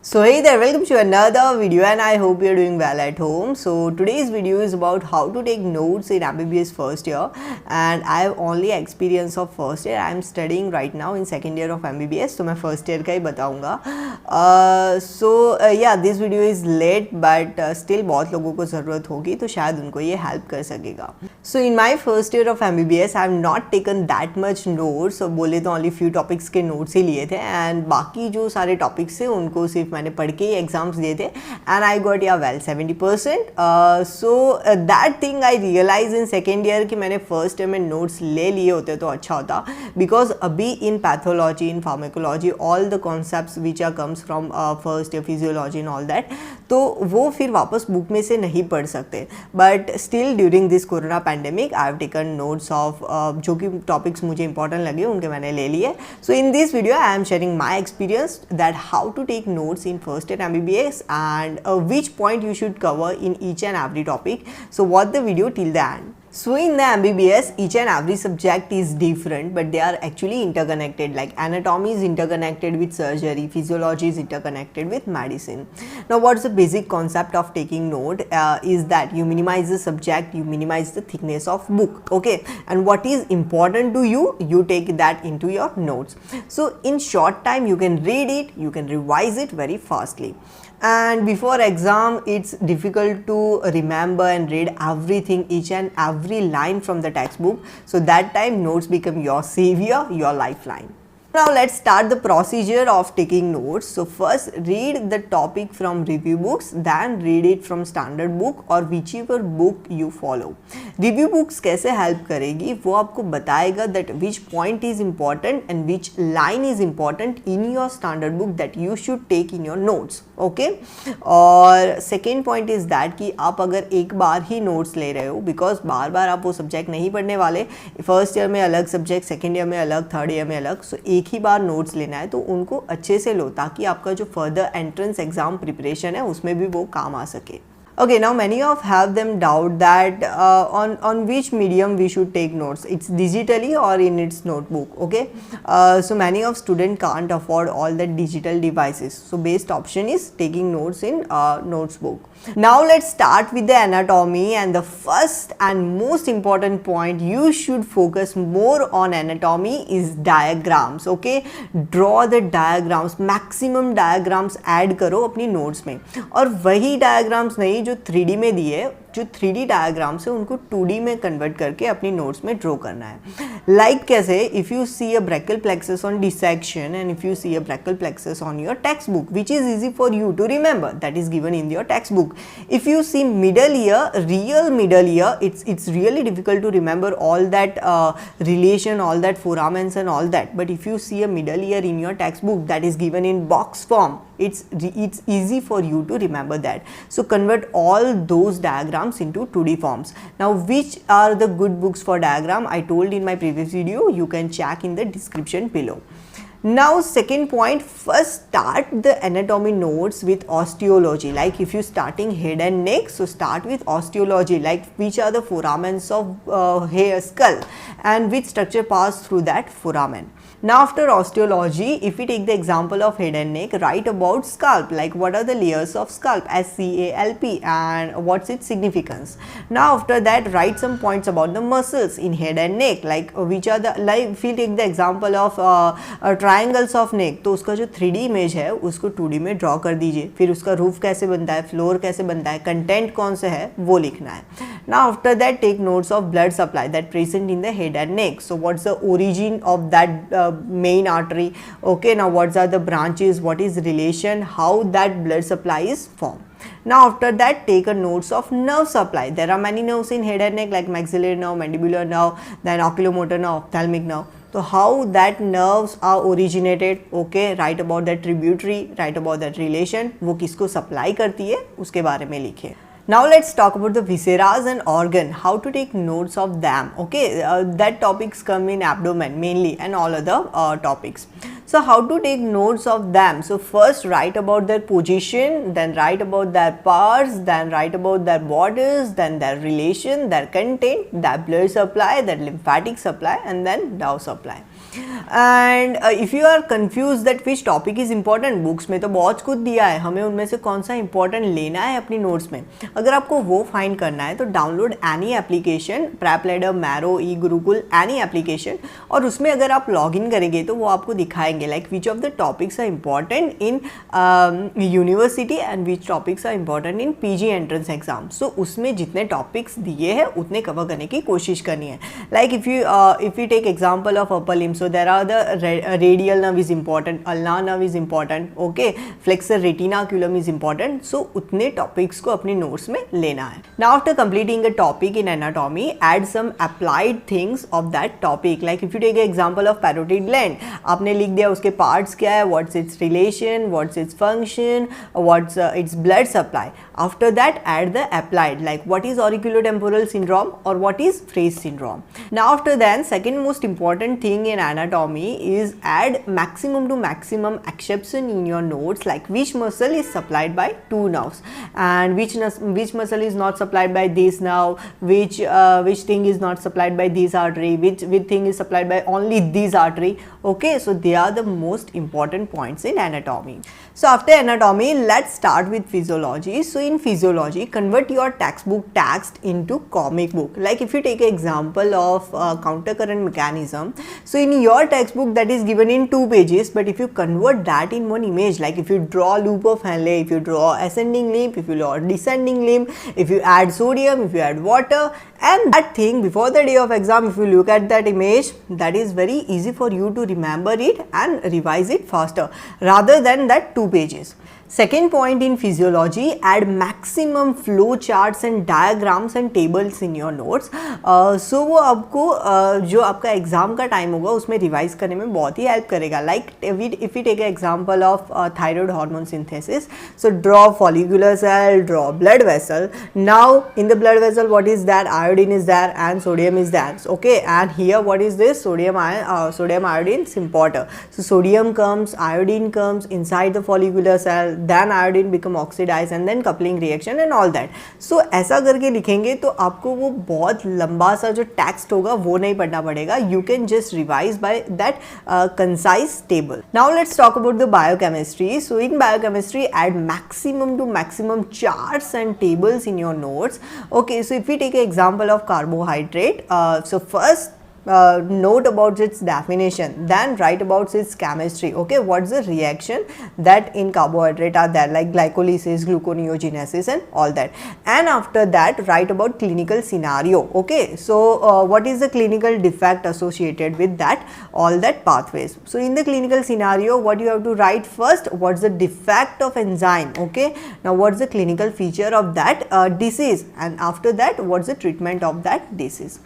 So hey there, welcome to another video and I hope you're doing well at home. So today's video is about how to take notes in MBBS first year, and I have only experience of first year. I am studying right now in second year of MBBS, so मैं first year का ही बताऊँगा. Yeah, this video is late but still बहुत लोगों को ज़रूरत होगी तो शायद उनको ये help कर सकेगा. So in my first year of MBBS I have not taken that much notes. So बोले तो only few topics के notes ही लिए थे and बाकी जो सारे topics थे उनको सिर्फ मैंने पढ़ के ही एग्जाम्स दिए थे and I got ya well 70%. So that thing I realise in second year कि मैंने फर्स्ट ईयर में नोट्स ले लिए होते तो अच्छा होता, बिकॉज अभी in pathology, in pharmacology, all the concepts which are comes from first year physiology and all that, तो वो फिर वापस बुक में से नहीं पढ़ सकते. But still during this corona pandemic I have taken notes of जो कि टॉपिक्स मुझे इंपॉर्टेंट लगे उनके मैंने ले लिए. So in this video I am sharing my experience that how to take notes in first year MBBS and which point you should cover in each and every topic. So watch the video till the end. So in the MBBS, each and every subject is different, but they are actually interconnected. Like anatomy is interconnected with surgery, physiology is interconnected with medicine. Now what's the basic concept of taking note is that you minimize the subject, you minimize the thickness of book, okay, and what is important to you, you take that into your notes. So in short time you can read it, you can revise it very fastly. And before exam it's difficult to remember and read everything, each and every line from the textbook. So that time notes become your savior, your lifeline. Now let's start the procedure of taking notes. So first read the topic from review books, then read it from standard book or whichever book you follow. Review books कैसे help करेगी, वो आपको बताएगा that which point is important and which line is important in your standard book that you should take in your notes, okay. और second point is that कि आप अगर एक बार ही notes ले रहे हो, because बार बार आप वो subject नहीं पढ़ने वाले, first year में अलग subject, second year में अलग, third year में अलग, so एक ही बार नोट्स लेना है तो उनको अच्छे से लो ताकि आपका जो फर्दर एंट्रेंस एग्जाम प्रिपरेशन है उसमें भी वो काम आ सके. Okay, now many of have them doubt that on which medium we should take notes. It's digitally or in its notebook, okay. So many of student can't afford all the digital devices. So best option is taking notes in notes book. Now let's start with the anatomy, and the first and most important point you should focus more on anatomy is diagrams, okay. Draw the diagrams, maximum diagrams add करो अपनी notes में, और वही diagrams नहीं जो 3D में दिए, जो 3D डायग्राम्स है उनको 2D में कन्वर्ट करके अपनी नोट्स में ड्रॉ करना है. लाइक कैसे, if you see a brachial plexus on dissection and if you see a brachial plexus on your text book which is easy for you to remember, that is given in your text book. If you see middle ear, real middle ear, it's really difficult to remember all that relation, all that foramens and all that. But if you see a middle ear in your textbook that is given in box form, it's easy for you to remember that. So convert all those diagrams into 2D forms. Now which are the good books for diagram, I told in my previous video, you can check in the description below. Now second point, first start the anatomy notes with osteology. Like if you starting head and neck, so start with osteology, like which are the foramens of hair, skull, and which structure pass through that foramen. Now after osteology, if we take the example of head and neck, write about scalp, like what are the layers of scalp, SCALP, and what's its significance. Now after that, write some points about the muscles in head and neck, like which are the, like if we take the example of triangles of neck, तो उसका जो 3D image है उसको 2D में draw कर दीजिए. फिर उसका रूफ कैसे बनता है, फ्लोर कैसे बनता है, कंटेंट कौन से है वो लिखना है. Now after that, take notes of blood supply that present in the head and neck. So what's the origin of that main artery, okay. Now what are the branches, what is relation, how that blood supply is formed. Now after that, take a notes of nerve supply. There are many nerves in head and neck like maxillary nerve, mandibular nerve, then oculomotor nerve, ophthalmic nerve. So how that nerves are originated, okay, write about that tributary, write about that relation, वो किसको supply करती है उसके बारे में लिखिए. Now let's talk about the visceras and organ, how to take notes of them, okay. That topics come in abdomen mainly and all other topics. So how to take notes of them? So first write about their position, then write about their parts, then write about their borders, then their relation, their content, their blood supply, their lymphatic supply, and then nerve supply. And if you are confuse that which topic is important, books में तो बहुत कुछ दिया है, हमें उनमें से कौन सा इंपॉर्टेंट लेना है अपनी नोट्स में, अगर आपको वो फाइंड करना है तो download any application, PrepLadder, Marrow, e Gurukul, any application, और उसमें अगर आप लॉग इन करेंगे तो वो आपको दिखाएंगे like which of the topics are important in university and which topics are important in PG entrance exam. So उसमें जितने टॉपिक्स दिए हैं उतने कवर करने की कोशिश करनी है. Like if you take example of upper limb, so there are the radial nerve is important, ulnar nerve is important, okay, flexor retinaculum is important. So उतने topics को अपने notes में लेना है. Now after completing a topic in anatomy, add some applied things of that topic. Like if you take an example of parotid gland, आपने लिख दिया उसके parts क्या है, what's its relation, what's its function, what's its blood supply. After that add the applied, like what is auriculotemporal syndrome or what is Fraze syndrome. Now after that, second most important thing in anatomy is add maximum to maximum exception in your notes, like which muscle is supplied by two nerves and which muscle is not supplied by this nerve, which thing is not supplied by this artery, which thing is supplied by only this artery. Okay, so they are the most important points in anatomy. So after anatomy, let's start with physiology. So in physiology, convert your textbook text into comic book. Like if you take an example of counter current mechanism, so in your textbook that is given in 2 pages, but if you convert that in one image, like if you draw loop of Henle, if you draw ascending limb, if you draw descending limb, if you add sodium, if you add water, and that thing before the day of exam, if you look at that image, that is very easy for you to remember it and revise it faster rather than that 2 pages. Second point in physiology, add maximum flow charts and diagrams and tables in your notes. So वो आपको जो आपका exam का time होगा उसमें revise करने में बहुत ही हेल्प करेगा. Like if you take a example of thyroid hormone synthesis, so draw follicular cell, draw blood vessel. Now in the blood vessel what is that? Iodine is there and sodium is there. Okay, and here what is this? Sodium iodine symporter. So sodium comes, iodine comes inside the follicular cell, then iodine become oxidized and then coupling reaction and all that. So ऐसा करके लिखेंगे तो आपको वो बहुत लंबा सा जो टेक्स्ट होगा वो नहीं पढ़ना पड़ेगा. You can just revise by that concise table. Now let's talk about the biochemistry. So in biochemistry, add maximum to maximum charts and tables in your notes. Okay, so if we take an example of carbohydrate, so first note about its definition, then write about its chemistry. Okay, what's the reaction that in carbohydrate are there, like glycolysis, gluconeogenesis and all that. And after that write about clinical scenario. Okay, so what is the clinical defect associated with that, all that pathways. So in the clinical scenario, what you have to write first, what's the defect of enzyme. Okay, now what's the clinical feature of that disease, and after that what's the treatment of that disease.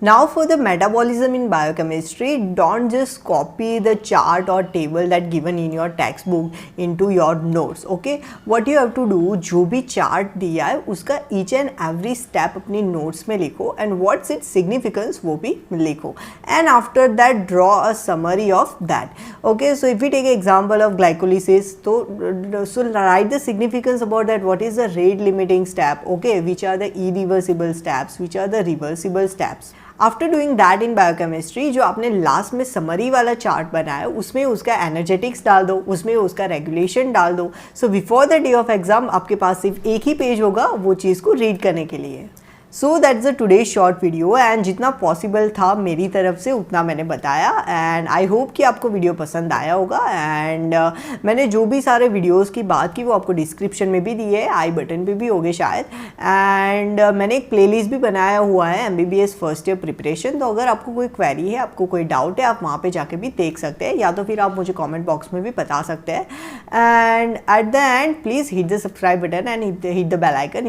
Now for the metabolism in biochemistry, don't just copy the chart or table that given in your textbook into your notes. Okay, what you have to do, जो भी chart दिया है उसका each and every step अपनी notes में लिखो and what's its significance वो भी लिखो, and after that draw a summary of that. Okay, so if we take an example of glycolysis, so write the significance about that, what is the rate limiting step, okay, which are the irreversible steps, which are the reversible steps. After doing that in biochemistry, जो आपने last में summary वाला chart बनाया है उसमें उसका energetics डाल दो, उसमें उसका रेगुलेशन डाल दो. So before the day of exam आपके पास सिर्फ एक ही पेज होगा वो चीज़ को रीड करने के लिए. So that's the today short video, and जितना पॉसिबल था मेरी तरफ से उतना मैंने बताया, एंड आई होप कि आपको वीडियो पसंद आया होगा. एंड मैंने जो भी सारे वीडियोस की बात की वो आपको डिस्क्रिप्शन में भी दी है, आई बटन पे भी होंगे शायद. एंड मैंने एक प्लेलिस्ट भी बनाया हुआ है MBBS फर्स्ट ईयर प्रिपरेशन, तो अगर आपको कोई क्वेरी है, आपको कोई डाउट है, आप वहाँ पे जाके भी देख सकते हैं, या तो फिर आप मुझे कॉमेंट बॉक्स में भी बता सकते हैं. And at the end please hit the subscribe button and hit the bell icon